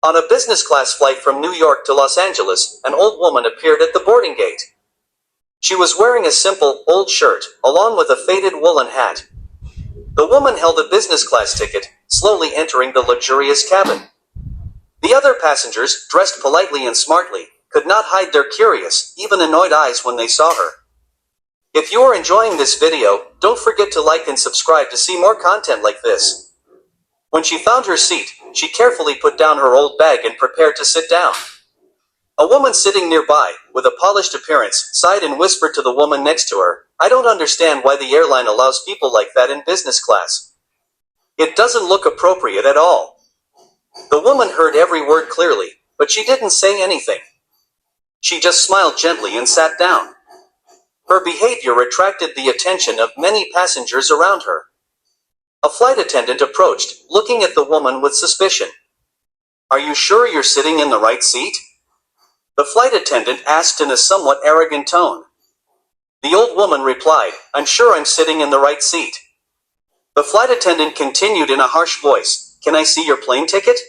On a business class flight from New York to Los Angeles, an old woman appeared at the boarding gate. She was wearing a simple, old shirt, along with a faded woolen hat. The woman held a business class ticket, slowly entering the luxurious cabin. The other passengers, dressed politely and smartly, could not hide their curious, even annoyed eyes when they saw her. If you are enjoying this video, don't forget to like and subscribe to see more content like this. When she found her seat, she carefully put down her old bag and prepared to sit down. A woman sitting nearby, with a polished appearance, sighed and whispered to the woman next to her, "I don't understand why the airline allows people like that in business class. It doesn't look appropriate at all." The woman heard every word clearly, but she didn't say anything. She just smiled gently and sat down. Her behavior attracted the attention of many passengers around her. A flight attendant approached, looking at the woman with suspicion. "Are you sure you're sitting in the right seat?" The flight attendant asked in a somewhat arrogant tone. The old woman replied, "I'm sure I'm sitting in the right seat." The flight attendant continued in a harsh voice, "Can I see your plane ticket?"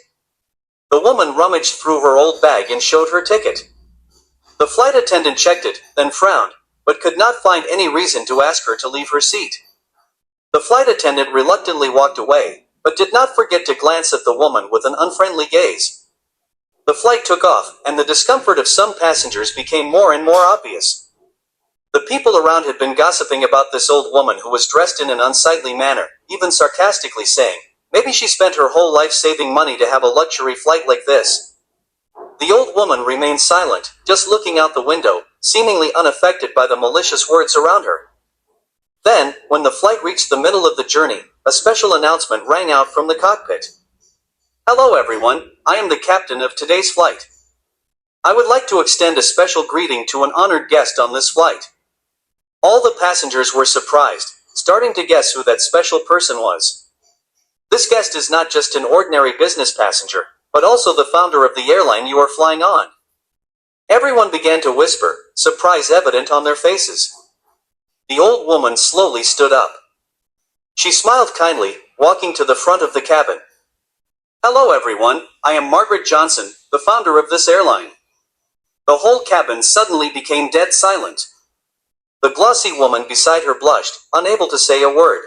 The woman rummaged through her old bag and showed her ticket. The flight attendant checked it, then frowned, but could not find any reason to ask her to leave her seat. The flight attendant reluctantly walked away, but did not forget to glance at the woman with an unfriendly gaze. The flight took off, and the discomfort of some passengers became more and more obvious. The people around had been gossiping about this old woman who was dressed in an unsightly manner, even sarcastically saying, "Maybe she spent her whole life saving money to have a luxury flight like this." The old woman remained silent, just looking out the window, seemingly unaffected by the malicious words around her. Then, when the flight reached the middle of the journey, a special announcement rang out from the cockpit. "Hello everyone, I am the captain of today's flight. I would like to extend a special greeting to an honored guest on this flight." All the passengers were surprised, starting to guess who that special person was. This guest is not just an ordinary business passenger, but also the founder of the airline you are flying on. Everyone began to whisper, surprise evident on their faces. The old woman slowly stood up. She smiled kindly, walking to the front of the cabin. "Hello everyone, I am Margaret Johnson, the founder of this airline." The whole cabin suddenly became dead silent. The glossy woman beside her blushed, unable to say a word.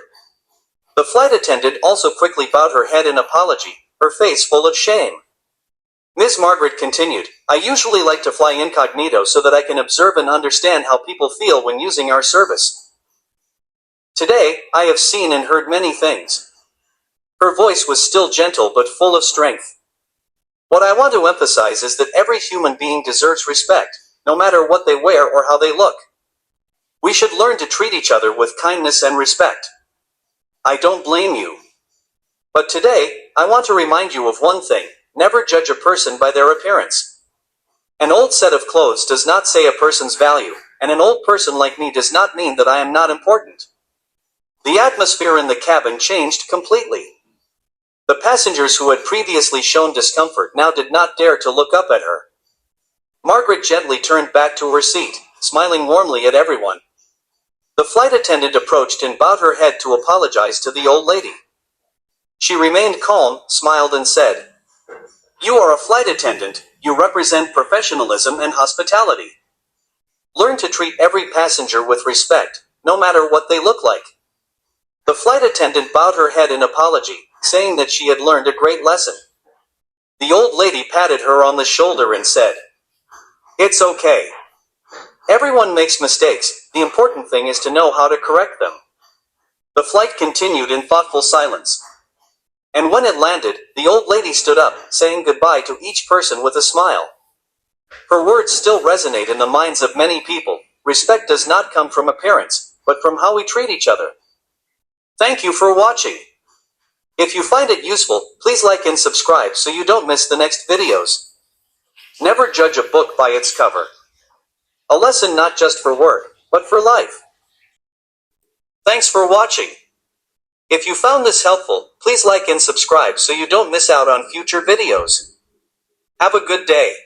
The flight attendant also quickly bowed her head in apology, her face full of shame. Ms. Margaret continued, "I usually like to fly incognito so that I can observe and understand how people feel when using our service. Today, I have seen and heard many things." Her voice was still gentle but full of strength. "What I want to emphasize is that every human being deserves respect, no matter what they wear or how they look. We should learn to treat each other with kindness and respect. I don't blame you. But today, I want to remind you of one thing. Never judge a person by their appearance. An old set of clothes does not say a person's value, and an old person like me does not mean that I am not important." The atmosphere in the cabin changed completely. The passengers who had previously shown discomfort now did not dare to look up at her. Margaret gently turned back to her seat, smiling warmly at everyone. The flight attendant approached and bowed her head to apologize to the old lady. She remained calm, smiled and said, "You are a flight attendant, you represent professionalism and hospitality. Learn to treat every passenger with respect, no matter what they look like." The flight attendant bowed her head in apology, saying that she had learned a great lesson. The old lady patted her on the shoulder and said, "It's okay. Everyone makes mistakes, the important thing is to know how to correct them." The flight continued in thoughtful silence. And when it landed, the old lady stood up, saying goodbye to each person with a smile. Her words still resonate in the minds of many people. Respect does not come from appearance, but from how we treat each other. Thank you for watching. If you find it useful, please like and subscribe so you don't miss the next videos. Never judge a book by its cover. A lesson not just for work, but for life. Thanks for watching. If you found this helpful, please like and subscribe so you don't miss out on future videos. Have a good day.